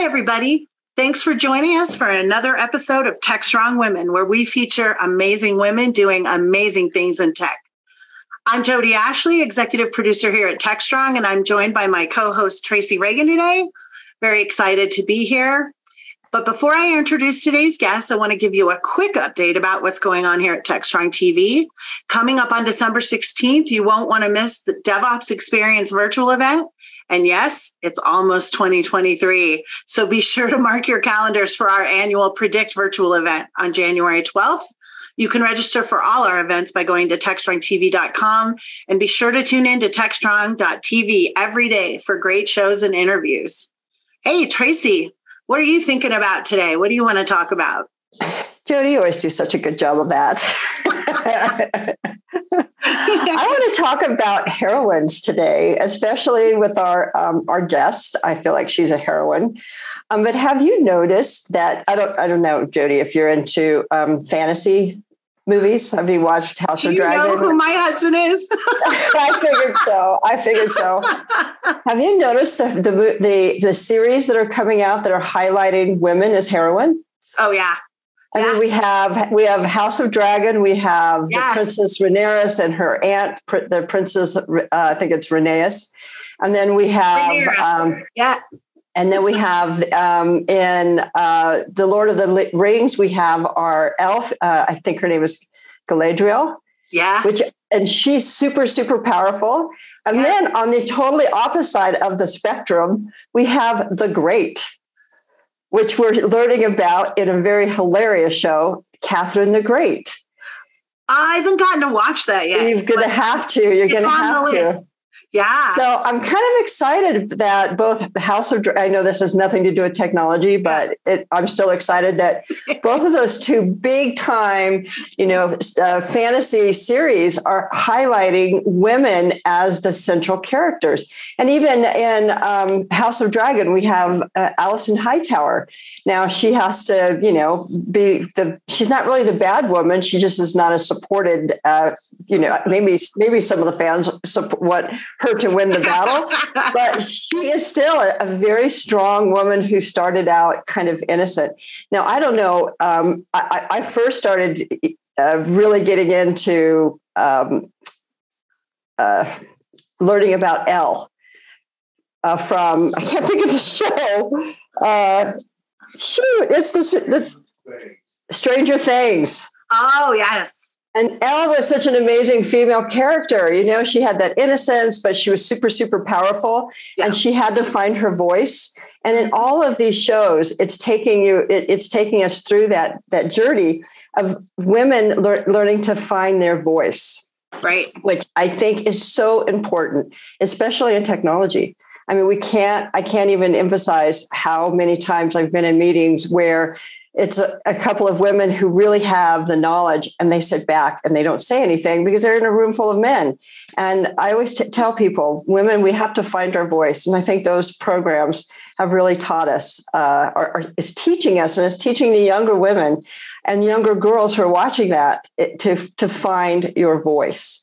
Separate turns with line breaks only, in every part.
Hi, everybody. Thanks for joining us for another episode of Tech.Strong.Women, where we feature amazing women doing amazing things in tech. I'm Jodi Ashley, executive producer here at Techstrong, and I'm joined by my co-host Tracy Ragan today. Very excited to be here. But before I introduce today's guest, I want to give you a quick update about what's going on here at Techstrong TV. Coming up on December 16th, you won't want to miss the DevOps Experience virtual event. And yes, it's almost 2023. So be sure to mark your calendars for our annual Predict virtual event on January 12th. You can register for all our events by going to techstrongtv.com, and be sure to tune in to techstrong.tv every day for great shows and interviews. Hey, Tracy, what are you thinking about today? What do you want to talk about?
Jodi, you always do such a good job of that. I want to talk about heroines today, especially with our guest. I feel like she's a heroine. But have you noticed that, I don't know, Jodi, if you're into fantasy movies? Have you watched House of Dragon?
Do you know who my husband is?
I figured so. Have you noticed the series that are coming out that are highlighting women as heroine?
Oh, yeah.
I mean, we have House of Dragon. We have the Princess Rhaenyra and her aunt, the Princess, I think it's Rhaenys. And then we have, and then we have in The Lord of the Rings, we have our elf. I think her name is Galadriel.
Yeah.
And she's super, super powerful. And then on the totally opposite side of the spectrum, we have The Great, which we're learning about in a very hilarious show, Catherine the Great.
I haven't gotten to watch that yet.
You're going to have to. You're going to have to. Yeah. So I'm kind of excited that both the House of, I know this has nothing to do with technology, but I'm still excited that both of those two big time, fantasy series are highlighting women as the central characters. And even in House of Dragon, we have Alison Hightower. Now she has to, she's not really the bad woman. She just is not as supported. Maybe some of the fans want her to win the battle, but she is still a very strong woman who started out kind of innocent. Now, I don't know. I first started really getting into learning about Elle from, I can't think of the show. It's the Stranger Things.
Oh, yes.
And Elle was such an amazing female character. She had that innocence, but she was super, super powerful, and she had to find her voice. And in all of these shows, it's taking us through that journey of women learning to find their voice,
right? Which
I think is so important, especially in technology. I mean, I can't even emphasize how many times I've been in meetings where it's a couple of women who really have the knowledge, and they sit back and they don't say anything because they're in a room full of men. And I always tell people, women, we have to find our voice. And I think those programs have really taught us, it's teaching us, and it's teaching the younger women and younger girls who are watching that to find your voice.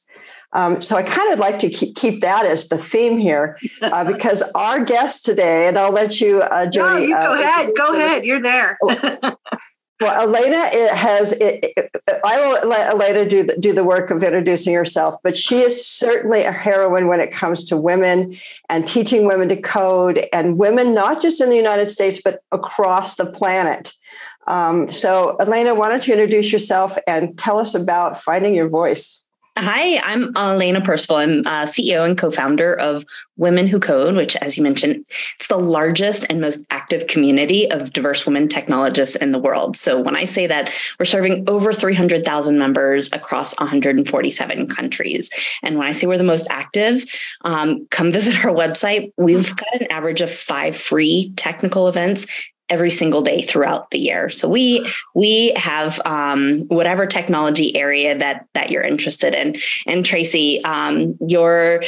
So I kind of like to keep that as the theme here, because our guest today, and I'll let you, Jodi.
No, you go ahead. Go ahead. You're there.
Well, Alaina I will let Alaina do the work of introducing herself, but she is certainly a heroine when it comes to women and teaching women to code, and women not just in the United States, but across the planet. So Alaina, why don't you introduce yourself and tell us about finding your voice?
Hi, I'm Alaina Percival. I'm CEO and co-founder of Women Who Code, which, as you mentioned, it's the largest and most active community of diverse women technologists in the world. So when I say that, we're serving over 300,000 members across 147 countries. And when I say we're the most active, come visit our website. We've got an average of 5 free technical events every single day throughout the year. So we have whatever technology area that you're interested in. And Tracy, your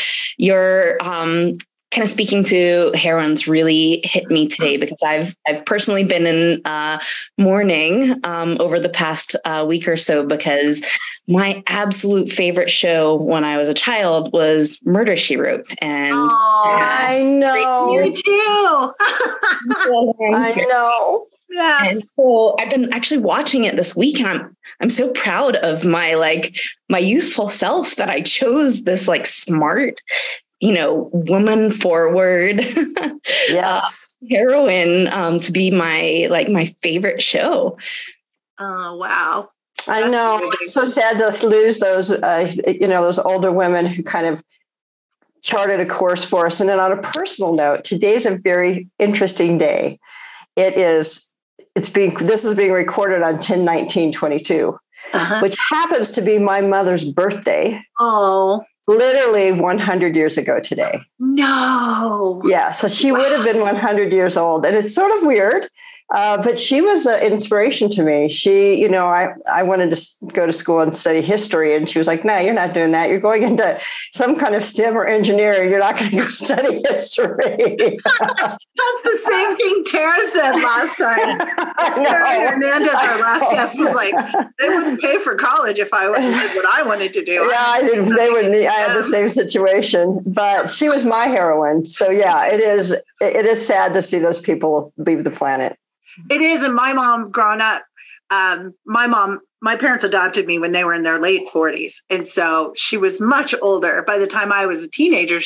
kind of speaking to heroines really hit me today, because I've personally been in mourning over the past week or so, because my absolute favorite show when I was a child was Murder, She Wrote. And
I know.
Me too.
I know.
Yeah. And so I've been actually watching it this week, and I'm so proud of my youthful self that I chose this smart, woman forward heroine to be my favorite show.
Oh, wow.
I know. It's so sad to lose those, those older women who kind of charted a course for us. And then on a personal note, today's a very interesting day. This is being recorded on 10/19/22, which happens to be my mother's birthday.
Oh.
Literally 100 years ago today.
No.
Yeah. So she would have been 100 years old. And it's sort of weird, but she was an inspiration to me. She, I wanted to go to school and study history. And she was like, no, you're not doing that. You're going into some kind of STEM or engineering. You're not going to go study history.
That's the same thing Tara said last time. Tara Hernandez, our last guest, was like, they wouldn't pay for college if I did what I wanted to do.
Yeah, they wouldn't. I had the same situation, but she was my heroine. So yeah, it is sad to see those people leave the planet.
It is. And my mom, growing up, my parents adopted me when they were in their late 40s. And so she was much older. By the time I was a teenager,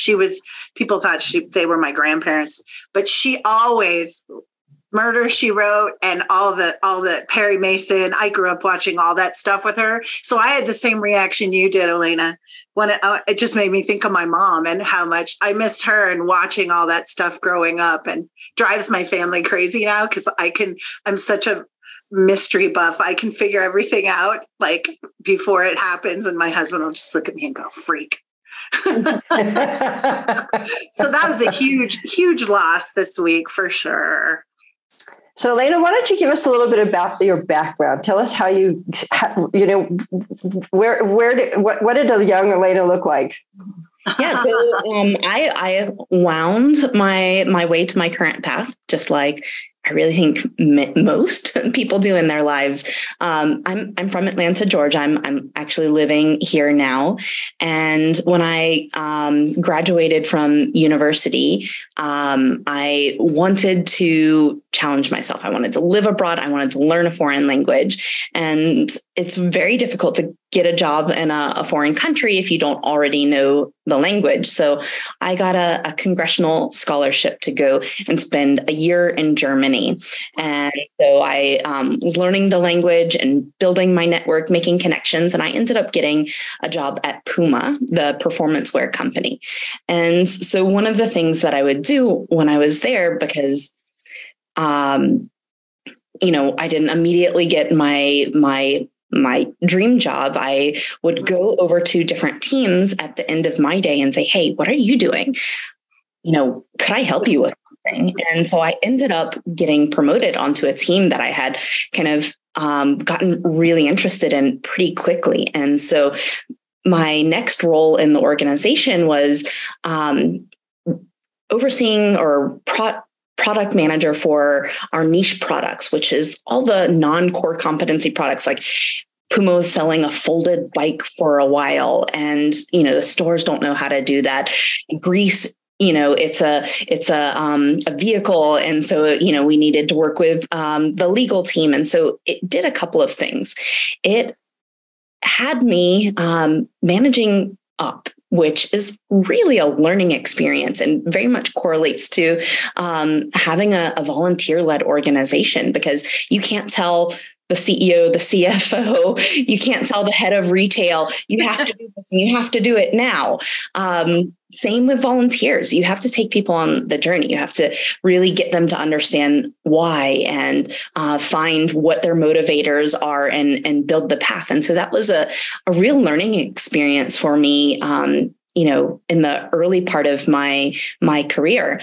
people thought they were my grandparents, but she always Murder, She Wrote, and all the Perry Mason. I grew up watching all that stuff with her. So I had the same reaction you did, Alaina, when it just made me think of my mom and how much I missed her and watching all that stuff growing up, and drives my family crazy now because I'm such a mystery buff. I can figure everything out before it happens. And my husband will just look at me and go, freak. So that was a huge, huge loss this week for sure.
So, Alaina, why don't you give us a little bit about your background? Tell us how what did a young Alaina look like?
Yeah, so I wound my way to my current path, just like I really think most people do in their lives. I'm from Atlanta, Georgia. I'm actually living here now. And when I graduated from university, I wanted to challenge myself. I wanted to live abroad. I wanted to learn a foreign language. And it's very difficult to get a job in a foreign country if you don't already know the language. So I got a congressional scholarship to go and spend a year in Germany. And so I was learning the language and building my network, making connections. And I ended up getting a job at Puma, the performance wear company. And so one of the things that I would do when I was there, because I didn't immediately get my dream job, I would go over to different teams at the end of my day and say, hey, what are you doing? Could I help you with something? And so I ended up getting promoted onto a team that I had kind of gotten really interested in pretty quickly. And so my next role in the organization was overseeing or product manager for our niche products, which is all the non-core competency products. Like Puma was selling a folded bike for a while, and the stores don't know how to do that. Greece, it's a vehicle, and so we needed to work with the legal team, and so it did a couple of things. It had me managing up, which is really a learning experience and very much correlates to having a volunteer-led organization, because you can't tell the CEO, the CFO, you can't tell the head of retail, you have to do this and you have to do it now. Same with volunteers. You have to take people on the journey. You have to really get them to understand why and find what their motivators are and build the path. And so that was a real learning experience for me, in the early part of my career.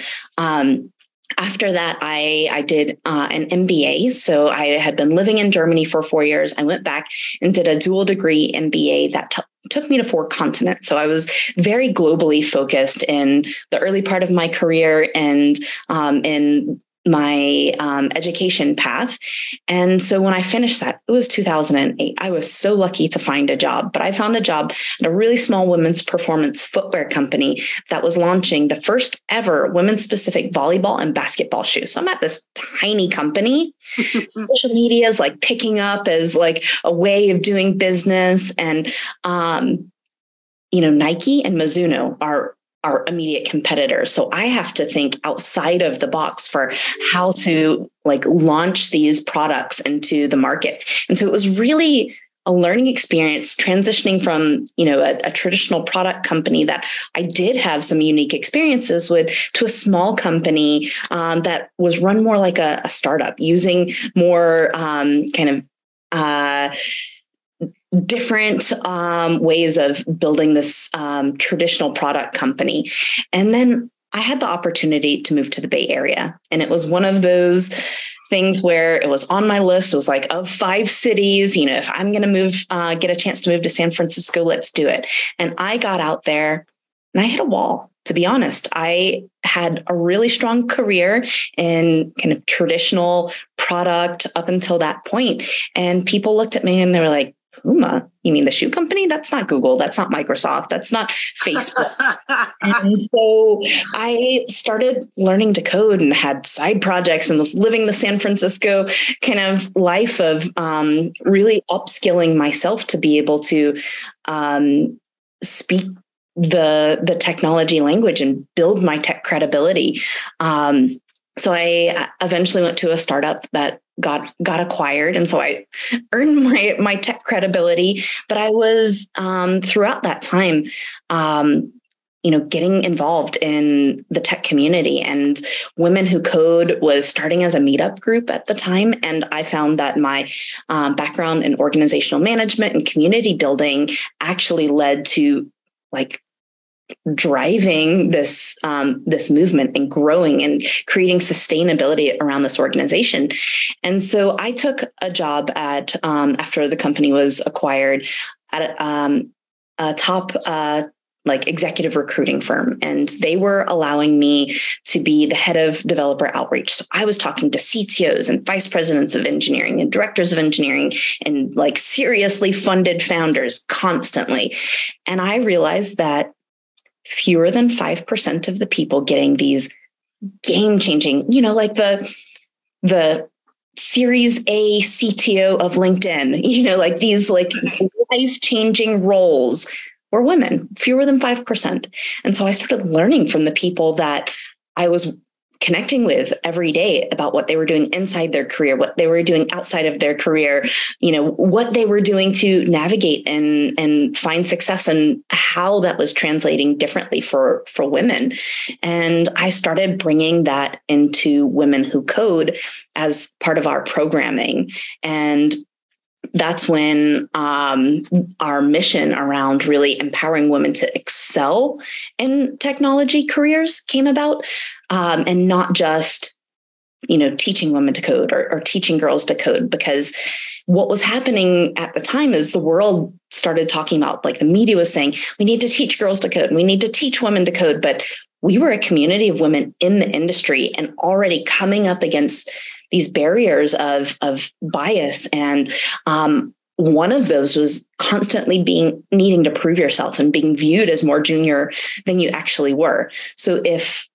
After that, I did an MBA. So I had been living in Germany for 4 years. I went back and did a dual degree MBA that took me to 4 continents. So I was very globally focused in the early part of my career and in my education path. And so when I finished that, it was 2008. I was so lucky to find a job, but I found a job at a really small women's performance footwear company that was launching the first ever women's specific volleyball and basketball shoe. So I'm at this tiny company. Social media is like picking up as like a way of doing business. And, Nike and Mizuno are our immediate competitors. So I have to think outside of the box for how to like launch these products into the market. And so it was really a learning experience transitioning from, a traditional product company that I did have some unique experiences with to a small company that was run more like a startup, using more different ways of building this traditional product company. And then I had the opportunity to move to the Bay Area. And it was one of those things where it was on my list. It was like, of 5 cities, if I'm going to move, get a chance to move to San Francisco, let's do it. And I got out there and I hit a wall. To be honest, I had a really strong career in kind of traditional product up until that point. And people looked at me and they were like, Puma, you mean the shoe company? That's not Google. That's not Microsoft. That's not Facebook. And so I started learning to code and had side projects and was living the San Francisco kind of life of really upskilling myself to be able to speak the technology language and build my tech credibility. So I eventually went to a startup that got acquired. And so I earned my tech credibility, but I was throughout that time, getting involved in the tech community, and Women Who Code was starting as a meetup group at the time. And I found that my background in organizational management and community building actually led to like driving this movement and growing and creating sustainability around this organization. And so I took a job at after the company was acquired at a top executive recruiting firm, and they were allowing me to be the head of developer outreach. So I was talking to CTOs and vice presidents of engineering and directors of engineering and like seriously funded founders constantly. And I realized that fewer than 5% of the people getting these game-changing, like the Series A CTO of LinkedIn, like these like life-changing roles were women, fewer than 5%. And so I started learning from the people that I was connecting with every day about what they were doing inside their career, what they were doing outside of their career, what they were doing to navigate and find success, and how that was translating differently for women. And I started bringing that into Women Who Code as part of our programming. And that's when our mission around really empowering women to excel in technology careers came about, and not just, teaching women to code or teaching girls to code. Because what was happening at the time is the world started talking about, like the media was saying, we need to teach girls to code. We need to teach women to code. But we were a community of women in the industry and already coming up against these barriers of bias. And one of those was constantly needing to prove yourself and being viewed as more junior than you actually were. So if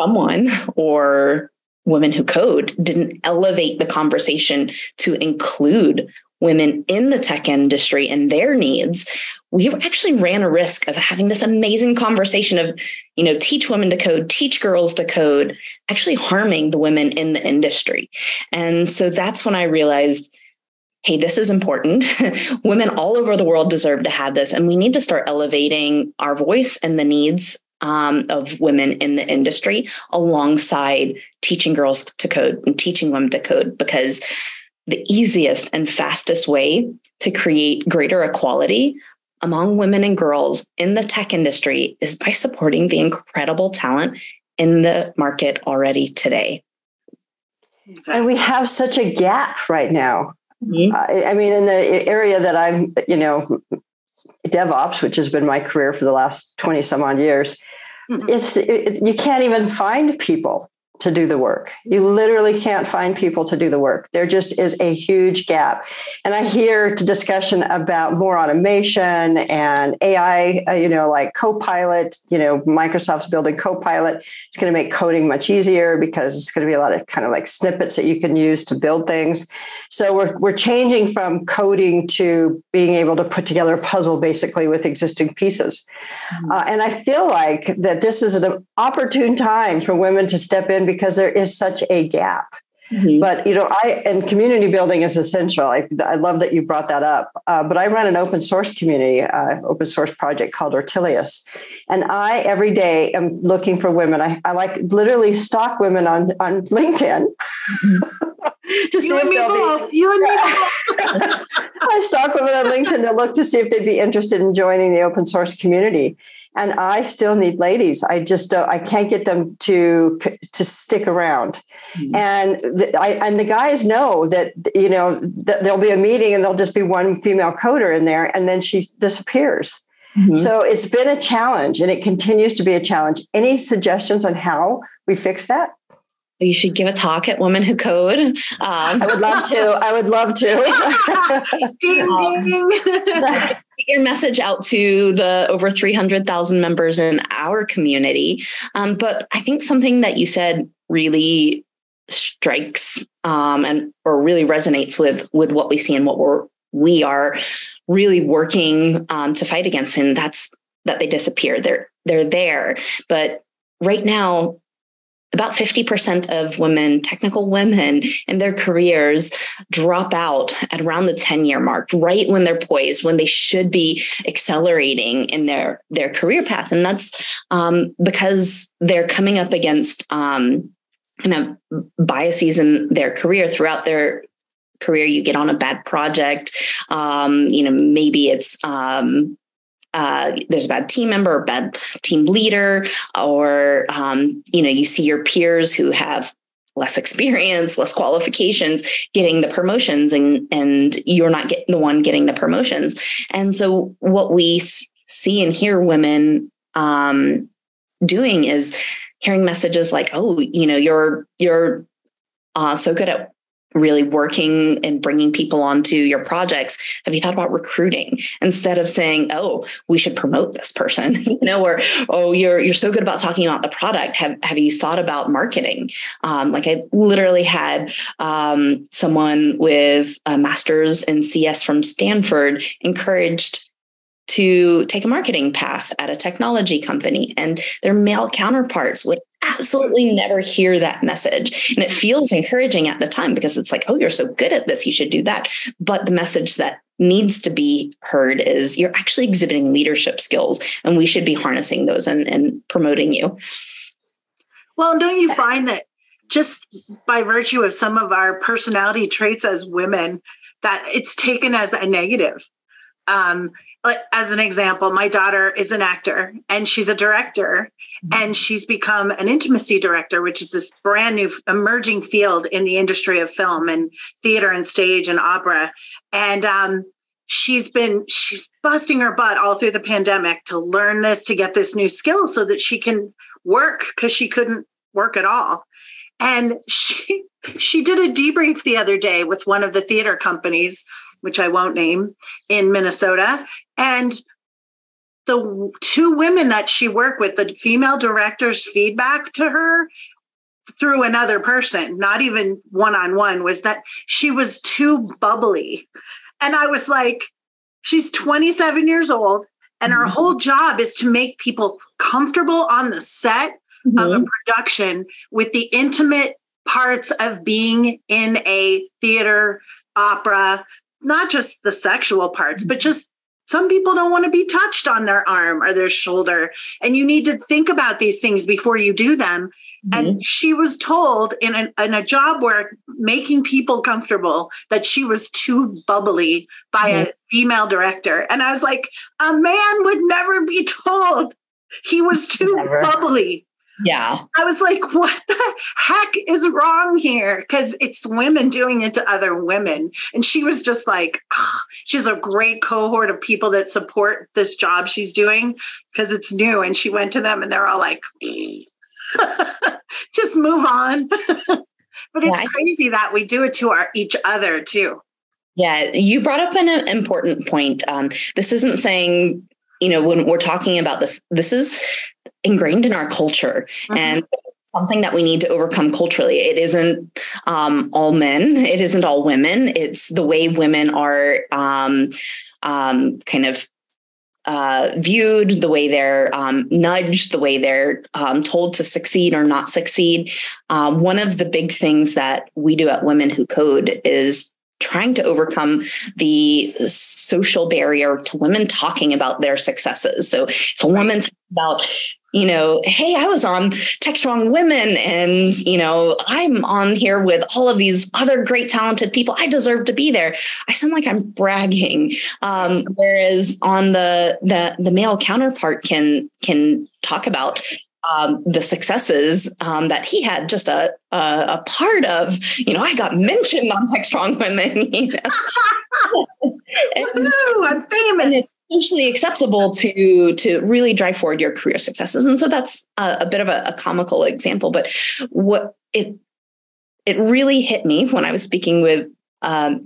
someone or Women Who Code didn't elevate the conversation to include women in the tech industry and their needs, we actually ran a risk of having this amazing conversation of, teach women to code, teach girls to code, actually harming the women in the industry. And so that's when I realized, hey, this is important. Women all over the world deserve to have this. And we need to start elevating our voice and the needs of women in the industry alongside teaching girls to code and teaching women to code, because the easiest and fastest way to create greater equality among women and girls in the tech industry is by supporting the incredible talent in the market already today.
Exactly. And we have such a gap right now. Mm-hmm. I mean, in the area that I'm, DevOps, which has been my career for the last 20 some odd years, you can't even find people to do the work. You literally can't find people to do the work. There just is a huge gap. And I hear discussion about more automation and AI, like Copilot, Microsoft's building Copilot. It's going to make coding much easier because it's going to be a lot of kind of like snippets that you can use to build things. So we're changing from coding to being able to put together a puzzle basically with existing pieces. And I feel like that this is an opportune time for women to step in because there is such a gap. But, and community building is essential. I love that you brought that up. But I run an open source community, open source project called Ortelius. And I, every day, am looking for women. I like literally stalk women on LinkedIn. To see if they'll be. You and me. I stalk women on LinkedIn to look to see if they'd be interested in joining the open source community. And I still need ladies. I can't get them to stick around. And the guys know that, that there'll be a meeting and there'll just be one female coder in there and then she disappears. So it's been a challenge and it continues to be a challenge. Any suggestions on how we fix that?
You should give a talk at Women Who Code.
I would love to.
Ding, ding.
Get your message out to the over 300,000 members in our community. But I think something that you said really strikes or really resonates with what we see and what we are really working to fight against. And that's that they disappear. They're there. But right now, about 50% of women, technical women in their careers drop out at around the 10-year mark, right when they're poised, when they should be accelerating in their career path. And that's because they're coming up against kind of biases in their career. Throughout their career, you get on a bad project. Maybe it's there's a bad team member or bad team leader, or, you see your peers who have less experience, less qualifications, getting the promotions and you're not the one getting the promotions. And so what we see and hear women doing is hearing messages like, oh, you're so good at really working and bringing people onto your projects. Have you thought about recruiting? Instead of saying, oh, we should promote this person, or, oh, you're so good about talking about the product. Have you thought about marketing? Like I literally had someone with a master's in CS from Stanford encouraged to take a marketing path at a technology company, and their male counterparts would absolutely never hear that message. And it feels encouraging at the time because it's like, oh, you're so good at this, you should do that. But the message that needs to be heard is you're actually exhibiting leadership skills and we should be harnessing those and promoting you.
Well, don't you find that just by virtue of some of our personality traits as women, that it's taken as a negative? As an example, my daughter is an actor and she's a director, and she's become an intimacy director, which is this brand new emerging field in the industry of film and theater and stage and opera. And she's busting her butt all through the pandemic to learn this, to get this new skill so that she can work, because she couldn't work at all. And she did a debrief the other day with one of the theater companies, which I won't name, in Minnesota. And the two women that she worked with, the female director's feedback to her through another person, not even one-on-one, was that she was too bubbly. And I was like, she's 27 years old, and her whole job is to make people comfortable on the set of a production with the intimate parts of being in a theater, opera, not just the sexual parts, but just some people don't want to be touched on their arm or their shoulder. And you need to think about these things before you do them. And she was told in a job where making people comfortable that she was too bubbly by a female director. And I was like, a man would never be told he was too bubbly.
Yeah.
I was like, what the heck is wrong here? Because it's women doing it to other women. And she was just like, she has a great cohort of people that support this job she's doing because it's new. And she went to them and they're all like, just move on. But it's crazy that we do it to each other too.
Yeah, you brought up an important point. This isn't saying, when we're talking about this is ingrained in our culture and something that we need to overcome culturally. It isn't all men. It isn't all women. It's the way women are kind of viewed, the way they're nudged, the way they're told to succeed or not succeed. One of the big things that we do at Women Who Code is trying to overcome the social barrier to women talking about their successes. So if a woman talks about, hey, I was on Tech.Strong.Women and, I'm on here with all of these other great talented people. I deserve to be there. I sound like I'm bragging. Whereas on the male counterpart can talk about the successes that he had just a part of, I got mentioned on Tech.Strong.Women.
I'm famous.
And it's socially acceptable to really drive forward your career successes. And so that's a bit of a comical example, but what it really hit me when I was speaking with a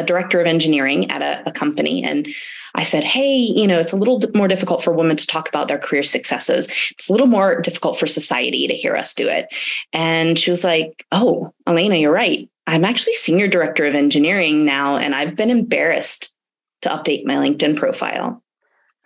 director of engineering at a company. And I said, hey, it's a little more difficult for women to talk about their career successes. It's a little more difficult for society to hear us do it. And she was like, oh, Alaina, you're right. I'm actually senior director of engineering now, and I've been embarrassed to update my LinkedIn profile.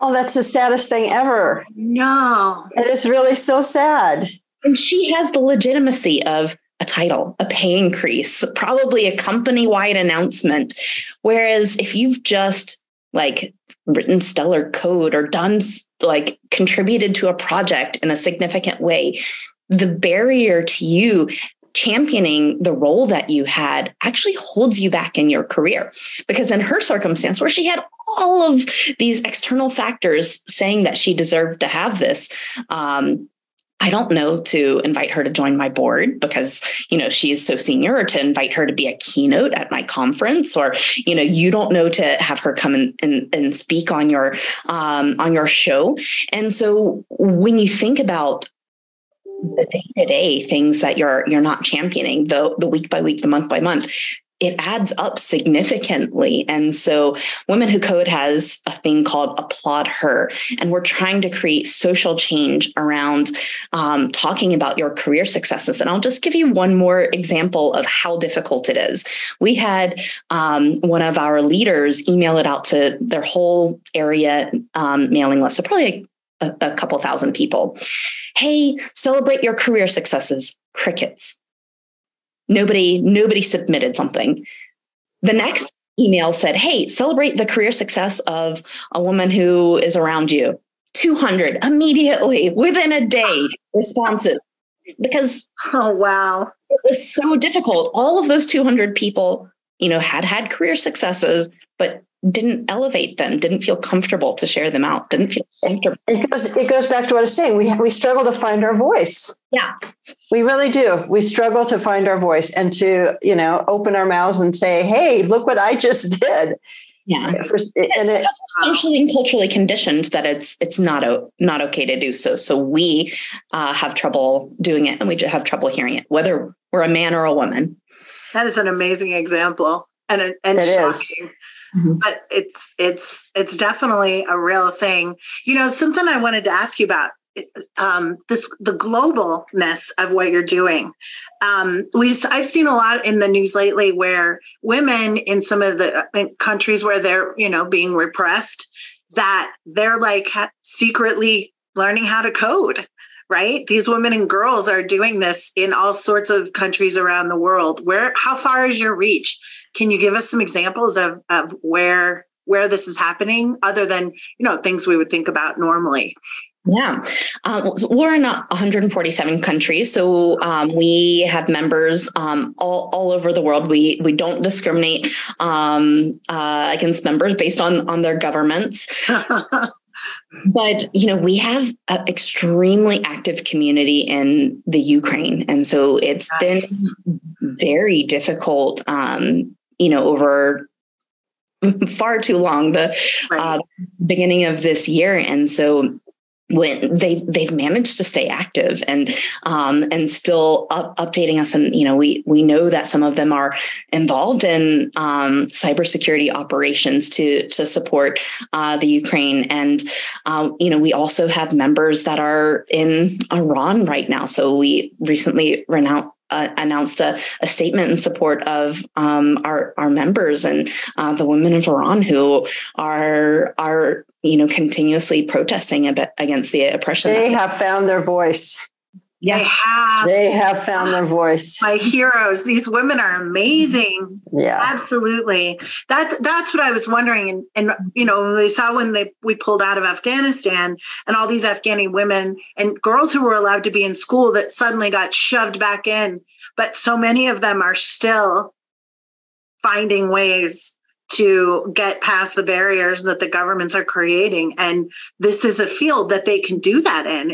Oh, that's the saddest thing ever.
No.
It is really so sad.
And she has the legitimacy of a title, a pay increase, probably a company-wide announcement. Whereas if you've just written stellar code or done contributed to a project in a significant way, the barrier to you championing the role that you had actually holds you back in your career. Because in her circumstance, where she had all of these external factors saying that she deserved to have this, I don't know to invite her to join my board because, she is so senior, or to invite her to be a keynote at my conference, or, you don't know to have her come and speak on your show. And so when you think about the day-to-day things that you're not championing, the week by week, the month by month, it adds up significantly. And so Women Who Code has a thing called Applaud Her. And we're trying to create social change around talking about your career successes. And I'll just give you one more example of how difficult it is. We had one of our leaders email it out to their whole area mailing list. So probably a couple thousand people. Hey, celebrate your career successes. Crickets. Nobody submitted something. The next email said, hey, celebrate the career success of a woman who is around you. 200 immediately within a day responses. Because
oh, wow,
it was so difficult. All of those 200 people, had career successes, but didn't elevate them, didn't feel comfortable to share them out, didn't feel comfortable.
It goes back to what I was saying. We struggle to find our voice.
Yeah,
we really do. We struggle to find our voice and to, open our mouths and say, hey, look what I just did.
Yeah. It's socially and culturally conditioned that it's not okay to do so. So we have trouble doing it, and we have trouble hearing it, whether we're a man or a woman.
That is an amazing example and shocking. Mm-hmm. But it's definitely a real thing. Something I wanted to ask you about the globalness of what you're doing. I've seen a lot in the news lately where women in some of the countries where they're being repressed, that they're secretly learning how to code. Right? These women and girls are doing this in all sorts of countries around the world. How far is your reach? Can you give us some examples of where this is happening, other than, things we would think about normally?
Yeah. We're in 147 countries. So we have members all over the world. We don't discriminate against members based on their governments. But, we have an extremely active community in the Ukraine. And so it's been very difficult, over far too long, the beginning of this year. And so when they've managed to stay active and still updating us, and we know that some of them are involved in cybersecurity operations to support the Ukraine, and we also have members that are in Iran right now. So we recently announced a statement in support of our members and the women of Iran who are continuously protesting against the oppression.
They have found their voice.
Yeah,
they have found their voice.
My heroes. These women are amazing.
Yeah,
absolutely. That's what I was wondering. And we saw when we pulled out of Afghanistan, and all these Afghani women and girls who were allowed to be in school that suddenly got shoved back in. But so many of them are still finding ways to get past the barriers that the governments are creating. And this is a field that they can do that in.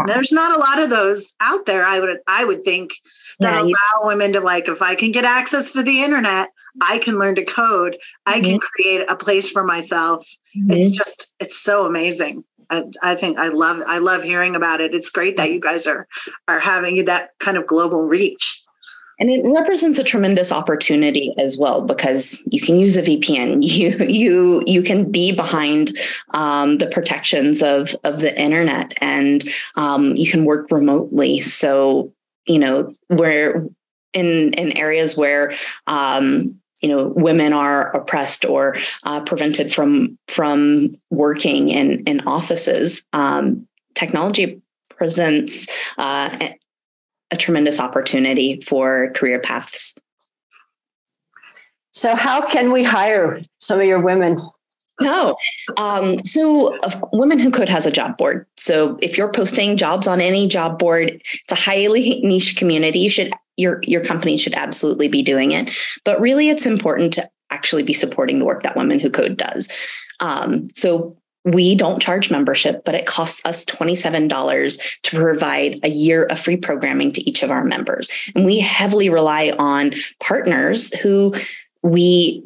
There's not a lot of those out there, I would think, that allow women to, if I can get access to the internet, I can learn to code. I can create a place for myself. It's so amazing. I think I love hearing about it. It's great that you guys are having that kind of global reach.
And it represents a tremendous opportunity as well, because you can use a VPN. You can be behind the protections of the internet, and you can work remotely. So where in areas where women are oppressed or prevented from working in offices, technology presents a tremendous opportunity for career paths.
So how can we hire some of your women?
So Women Who Code has a job board. So if you're posting jobs on any job board, it's a highly niche community. Your company should absolutely be doing it. But really, it's important to actually be supporting the work that Women Who Code does. So we don't charge membership, but it costs us $27 to provide a year of free programming to each of our members. And we heavily rely on partners who we,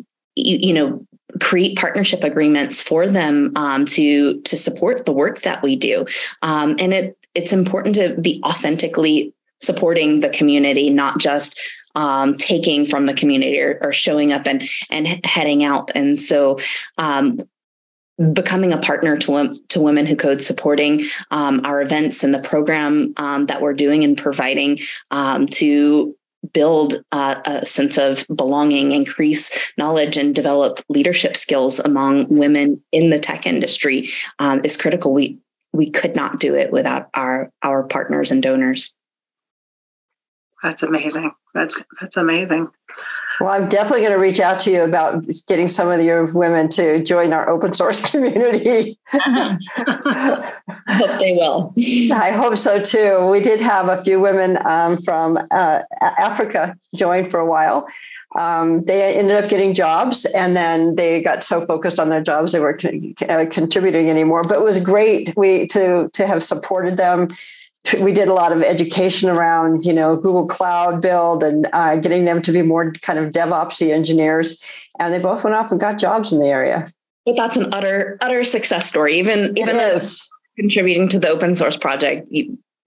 create partnership agreements for them to support the work that we do. And it's important to be authentically supporting the community, not just taking from the community or showing up and heading out. And so becoming a partner to Women Who Code, supporting our events and the program that we're doing and providing to build a sense of belonging, increase knowledge, and develop leadership skills among women in the tech industry is critical. We could not do it without our partners and donors.
That's amazing. That's amazing.
Well, I'm definitely going to reach out to you about getting some of your women to join our open source community.
I hope they will.
I hope so too. We did have a few women from Africa join for a while. They ended up getting jobs, and then they got so focused on their jobs they weren't contributing anymore. But it was great to have supported them. We did a lot of education around, Google Cloud build and getting them to be more kind of DevOpsy engineers. And they both went off and got jobs in the area.
But that's an utter success story. Even though contributing to the open source project,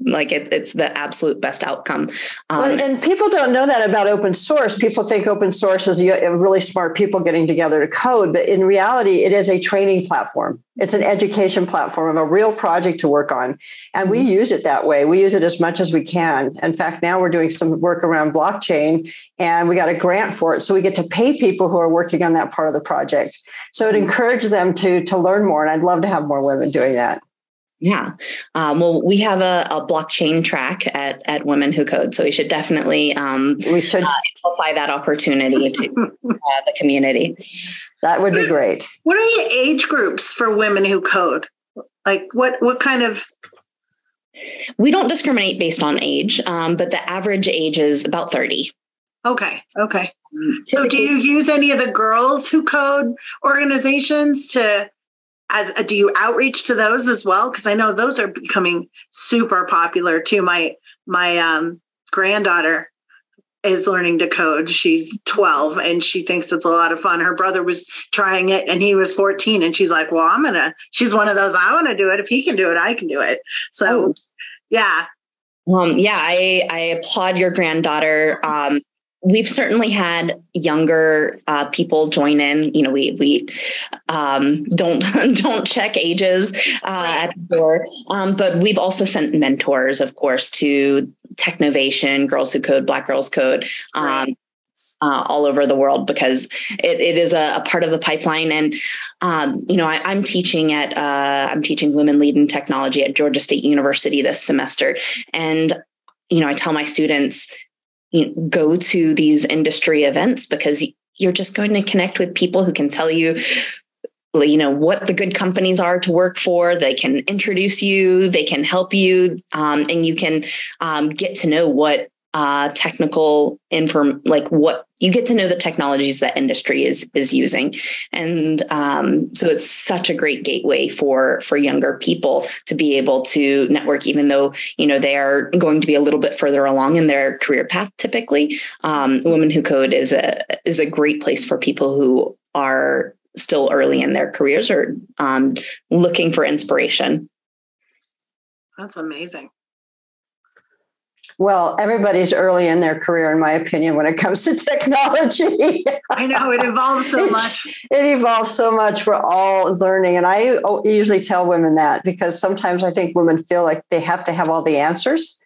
it's the absolute best outcome.
And people don't know that about open source. People think open source is really smart people getting together to code, but in reality, it is a training platform. It's an education platform of a real project to work on. And we use it that way. We use it as much as we can. In fact, now we're doing some work around blockchain, and we got a grant for it. So we get to pay people who are working on that part of the project. So it encouraged them to learn more. And I'd love to have more women doing that.
Yeah. Well, we have a blockchain track at Women Who Code, so we should definitely amplify that opportunity to the community.
That would be great.
What are the age groups for Women Who Code? Like what kind of?
We don't discriminate based on age, but the average age is about 30.
Okay. So do you use any of the Girls Who Code organizations to do you outreach to those as well? Because I know those are becoming super popular too. My granddaughter is learning to code. She's 12 and she thinks it's a lot of fun. Her brother was trying it and he was 14 and she's like, well, she's one of those, I want to do it. If he can do it, I can do it. So yeah.
I applaud your granddaughter. We've certainly had younger people join in. We don't check ages at the door, but we've also sent mentors, of course, to Technovation, Girls Who Code, Black Girls Code, all over the world, because it is a part of the pipeline. And I'm teaching Women Lead in Technology at Georgia State University this semester, and I tell my students, go to these industry events because you're just going to connect with people who can tell you, what the good companies are to work for. They can introduce you, they can help you, and you can get to know what technical what you get to know the technologies that industry is using. And so it's such a great gateway for younger people to be able to network, even though, they are going to be a little bit further along in their career path. Typically, Women Who Code is a great place for people who are still early in their careers or looking for inspiration.
That's amazing.
Well, everybody's early in their career, in my opinion, when it comes to technology.
I know it evolves so much.
It evolves so much for all learning. And I usually tell women that because sometimes I think women feel like they have to have all the answers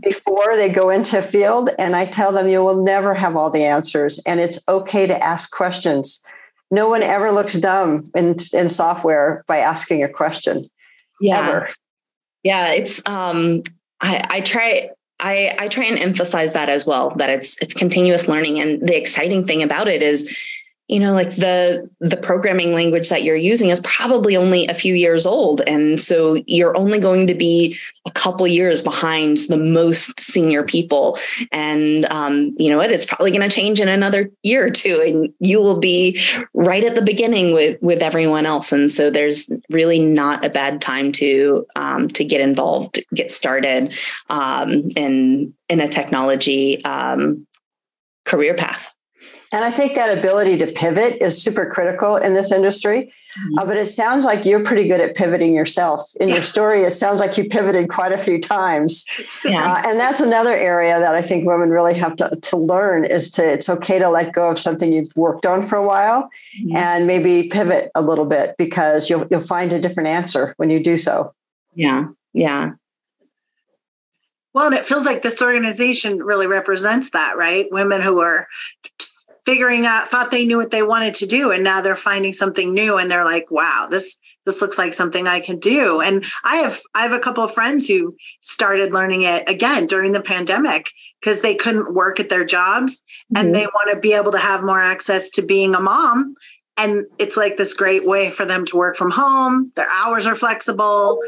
before they go into a field. And I tell them, you will never have all the answers. And it's okay to ask questions. No one ever looks dumb in software by asking a question.
Yeah.
Ever.
Yeah. It's, I try and emphasize that as well, that it's continuous learning. And the exciting thing about it is, the programming language that you're using is probably only a few years old. And so you're only going to be a couple years behind the most senior people. And it's probably going to change in another year or two, and you will be right at the beginning with everyone else. And so there's really not a bad time to get involved, get started in a technology career path.
And I think that ability to pivot is super critical in this industry. But it sounds like you're pretty good at pivoting yourself. In your story, it sounds like you pivoted quite a few times. And that's another area that I think women really have to learn is it's okay to let go of something you've worked on for a while and maybe pivot a little bit, because you'll find a different answer when you do so.
Yeah. Yeah.
Well, and it feels like this organization really represents that, right? Women who are figuring out, thought they knew what they wanted to do, and now they're finding something new, and they're like, "Wow, this looks like something I can do." And I have a couple of friends who started learning it again during the pandemic because they couldn't work at their jobs, and they want to be able to have more access to being a mom. And it's like this great way for them to work from home. Their hours are flexible,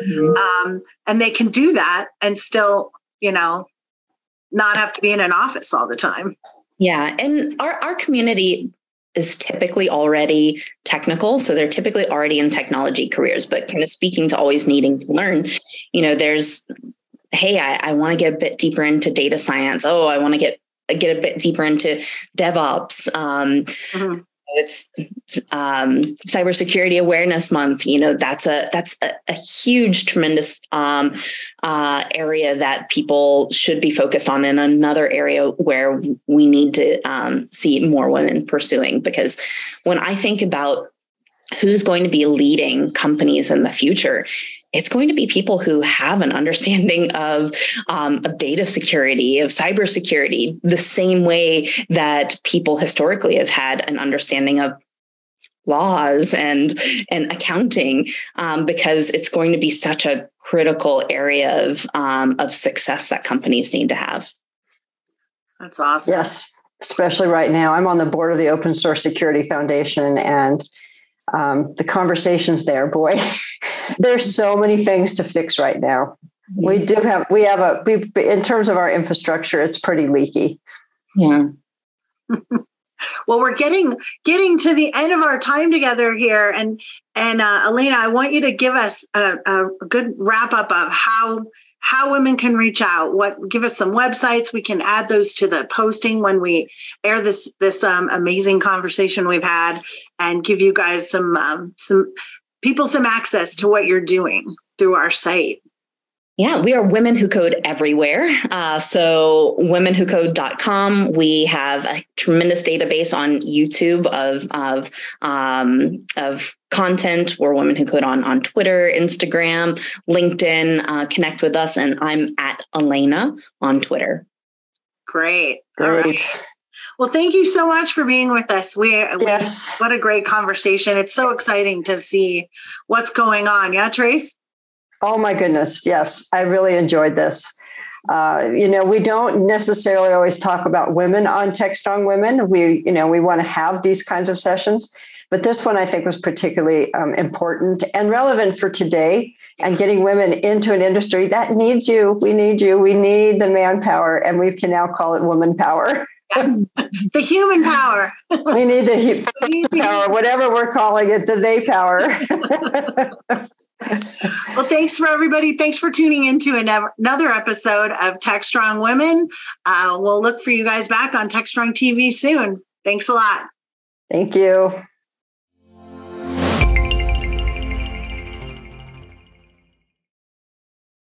and they can do that and still, not have to be in an office all the time.
Yeah. And our community is typically already technical. So they're typically already in technology careers, but kind of speaking to always needing to learn, there's, hey, I want to get a bit deeper into data science. Oh, I want to get a bit deeper into DevOps. It's Cybersecurity Awareness Month. That's a huge, tremendous area that people should be focused on, and another area where we need to see more women pursuing. Because when I think about who's going to be leading companies in the future, it's going to be people who have an understanding of data security, of cybersecurity, the same way that people historically have had an understanding of laws and accounting, because it's going to be such a critical area of success that companies need to have.
That's awesome.
Yes, especially right now. I'm on the board of the Open Source Security Foundation, and the conversations there, boy, there's so many things to fix right now. We in terms of our infrastructure, it's pretty leaky.
Yeah.
Well, we're getting to the end of our time together here. And Alaina, I want you to give us a good wrap up of how women can reach out. Give us some websites. We can add those to the posting when we air this amazing conversation we've had, and give you guys some access to what you're doing through our site.
Yeah, we are Women Who Code everywhere. So womenwhocode.com. We have a tremendous database on YouTube of content. We're Women Who Code on Twitter, Instagram, LinkedIn. Connect with us. And I'm at Alaina on Twitter.
Great. All right. Well, thank you so much for being with us. What a great conversation. It's so exciting to see what's going on. Yeah, Trace?
Oh my goodness. Yes. I really enjoyed this. We don't necessarily always talk about women on Tech.Strong.Women. We want to have these kinds of sessions, but this one I think was particularly important and relevant for today, and getting women into an industry that needs you. We need you. We need the manpower, and we can now call it woman power.
The human power.
We need the human power, whatever we're calling it, the they power.
Well, thanks for everybody. Thanks for tuning into another episode of Tech.Strong.Women. We'll look for you guys back on Tech.Strong TV soon. Thanks a lot.
Thank you.